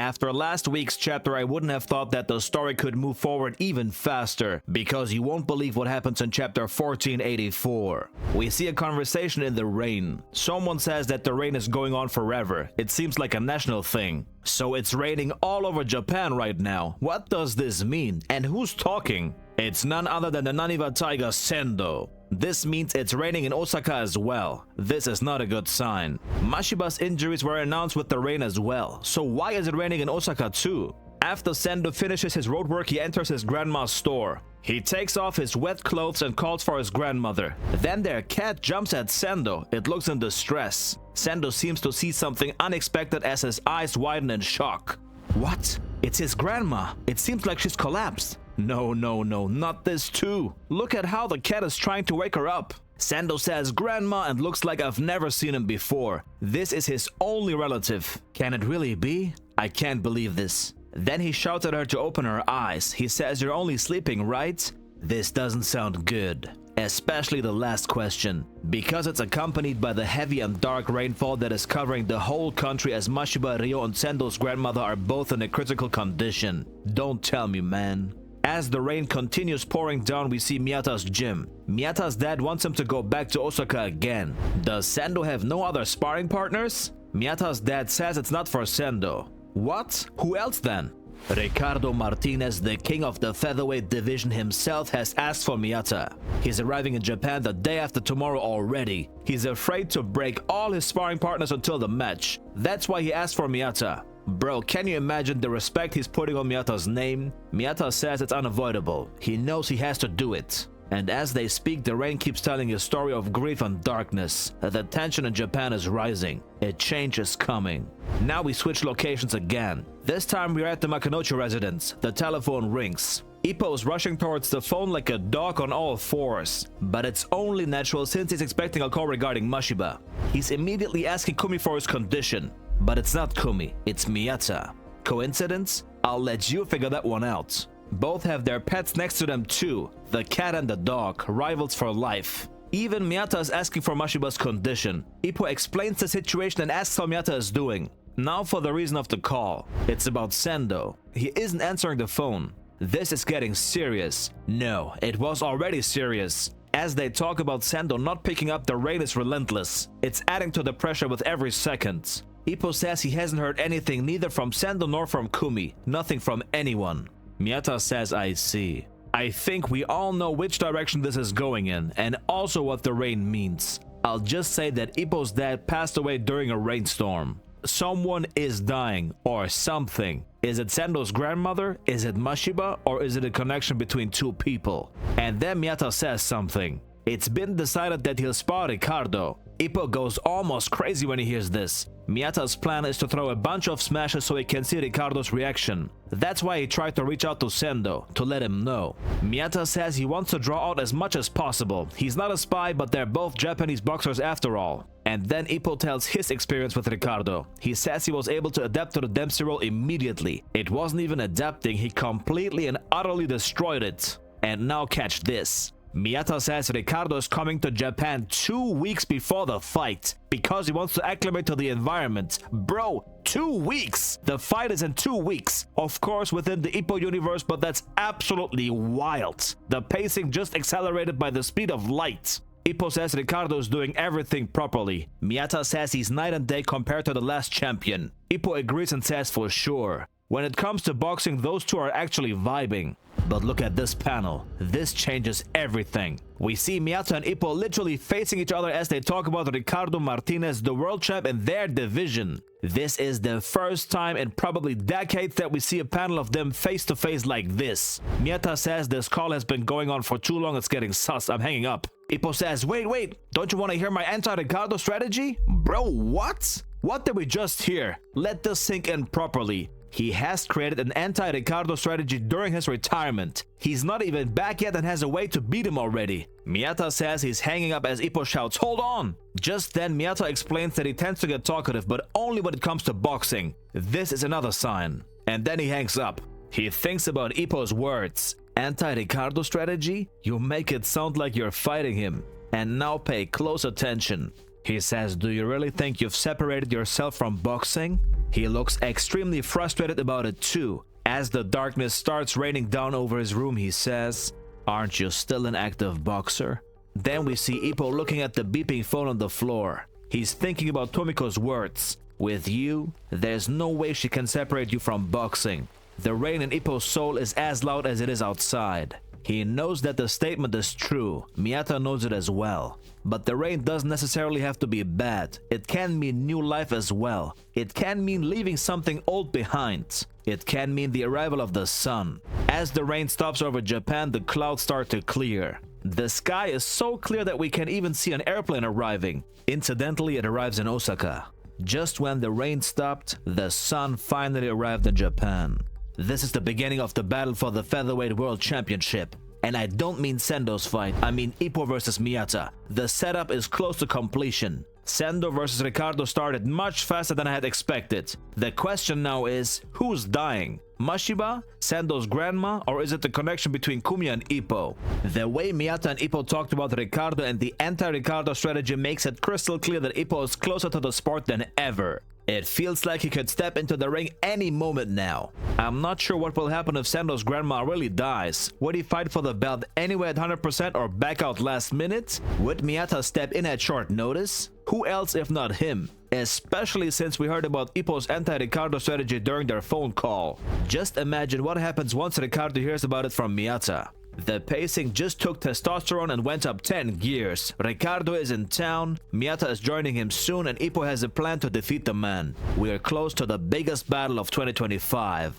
After last week's chapter, I wouldn't have thought that the story could move forward even faster, because you won't believe what happens in chapter 1484. We see a conversation in the rain. Someone says that the rain is going on forever. It seems like a national thing. So it's raining all over Japan right now. What does this mean? And who's talking? It's none other than the Naniwa Taiga Sendo. This means it's raining in Osaka as well. This is not a good sign. Mashiba's injuries were announced with the rain as well. So why is it raining in Osaka too? After Sendo finishes his road work, he enters his grandma's store. He takes off his wet clothes and calls for his grandmother. Then their cat jumps at Sendo. It looks in distress. Sendo seems to see something unexpected as his eyes widen in shock. What? It's his grandma. It seems like she's collapsed. No, not this too. Look at how the cat is trying to wake her up. Sendo says grandma and looks like I've never seen him before. This is his only relative. Can it really be? I can't believe this. Then he shouts at her to open her eyes. He says, "You're only sleeping, right?" This doesn't sound good. Especially the last question, because it's accompanied by the heavy and dark rainfall that is covering the whole country, as Mashiba, Ryo, and Sendo's grandmother are both in a critical condition. Don't tell me, man. As the rain continues pouring down, we see Miyata's gym. Miyata's dad wants him to go back to Osaka again. Does Sendo have no other sparring partners? Miyata's dad says it's not for Sendo. What? Who else then? Ricardo Martinez, the king of the featherweight division himself, has asked for Miyata. He's arriving in Japan the day after tomorrow already. He's afraid to break all his sparring partners until the match. That's why he asked for Miyata. Bro, can you imagine the respect he's putting on Miyata's name? Miyata says it's unavoidable. He knows he has to do it. And as they speak, the rain keeps telling a story of grief and darkness. The tension in Japan is rising. A change is coming. Now we switch locations again. This time we're at the Makinochi residence. The telephone rings. Ippo is rushing towards the phone like a dog on all fours. But it's only natural since he's expecting a call regarding Mashiba. He's immediately asking Kumi for his condition. But it's not Kumi, it's Miyata. Coincidence? I'll let you figure that one out. Both have their pets next to them too, the cat and the dog, rivals for life. Even Miyata is asking for Mashiba's condition. Ippo explains the situation and asks how Miyata is doing. Now for the reason of the call. It's about Sendo. He isn't answering the phone. This is getting serious. No, it was already serious. As they talk about Sendo not picking up, the rain is relentless. It's adding to the pressure with every second. Ippo says he hasn't heard anything, neither from Sendo nor from Kumi. Nothing from anyone. Miyata says, I see. I think we all know which direction this is going in, and also what the rain means. I'll just say that Ippo's dad passed away during a rainstorm. Someone is dying, or something. Is it Sendo's grandmother? Is it Mashiba? Or is it a connection between two people? And then Miyata says something. It's been decided that he'll spar Ricardo. Ippo goes almost crazy when he hears this. Miyata's plan is to throw a bunch of smashes so he can see Ricardo's reaction. That's why he tried to reach out to Sendo, to let him know. Miyata says he wants to draw out as much as possible. He's not a spy, but they're both Japanese boxers after all. And then Ippo tells his experience with Ricardo. He says he was able to adapt to the Dempsey role immediately. It wasn't even adapting, he completely and utterly destroyed it. And now catch this. Miyata says Ricardo is coming to Japan 2 weeks before the fight because he wants to acclimate to the environment. Bro, 2 weeks! The fight is in 2 weeks. Of course within the Ippo universe, but that's absolutely wild. The pacing just accelerated by the speed of light. Ippo says Ricardo is doing everything properly. Miyata says he's night and day compared to the last champion. Ippo agrees and says for sure. When it comes to boxing, those two are actually vibing. But look at this panel. This changes everything. We see Miyata and Ippo literally facing each other as they talk about Ricardo Martinez, the world champ in their division. This is the first time in probably decades that we see a panel of them face to face like this. Miyata says this call has been going on for too long, it's getting sus, I'm hanging up. Ippo says, wait, don't you want to hear my anti-Ricardo strategy? Bro, what? What did we just hear? Let this sink in properly. He has created an anti-Ricardo strategy during his retirement. He's not even back yet and has a way to beat him already. Miyata says he's hanging up as Ippo shouts, hold on! Just then Miyata explains that he tends to get talkative, but only when it comes to boxing. This is another sign. And then he hangs up. He thinks about Ippo's words. Anti-Ricardo strategy? You make it sound like you're fighting him. And now pay close attention. He says, do you really think you've separated yourself from boxing? He looks extremely frustrated about it too. As the darkness starts raining down over his room, he says, "Aren't you still an active boxer?" Then we see Ippo looking at the beeping phone on the floor. He's thinking about Tomiko's words. "With you, there's no way she can separate you from boxing." The rain in Ippo's soul is as loud as it is outside. He knows that the statement is true. Miyata knows it as well. But the rain doesn't necessarily have to be bad. It can mean new life as well. It can mean leaving something old behind. It can mean the arrival of the sun. As the rain stops over Japan, the clouds start to clear. The sky is so clear that we can even see an airplane arriving. Incidentally, it arrives in Osaka. Just when the rain stopped, the sun finally arrived in Japan. This is the beginning of the battle for the Featherweight World Championship. And I don't mean Sendo's fight, I mean Ippo versus Miyata. The setup is close to completion. Sendo versus Ricardo started much faster than I had expected. The question now is, who's dying? Mashiba, Sendo's grandma, or is it the connection between Kumiya and Ippo? The way Miyata and Ippo talked about Ricardo and the anti-Ricardo strategy makes it crystal clear that Ippo is closer to the sport than ever. It feels like he could step into the ring any moment now. I'm not sure what will happen if Sendo's grandma really dies. Would he fight for the belt anyway at 100% or back out last minute? Would Miyata step in at short notice? Who else if not him? Especially since we heard about Ippo's anti-Ricardo strategy during their phone call. Just imagine what happens once Ricardo hears about it from Miyata. The pacing just took testosterone and went up 10 gears. Ricardo is in town, Miyata is joining him soon, and Ippo has a plan to defeat the man. We are close to the biggest battle of 2025.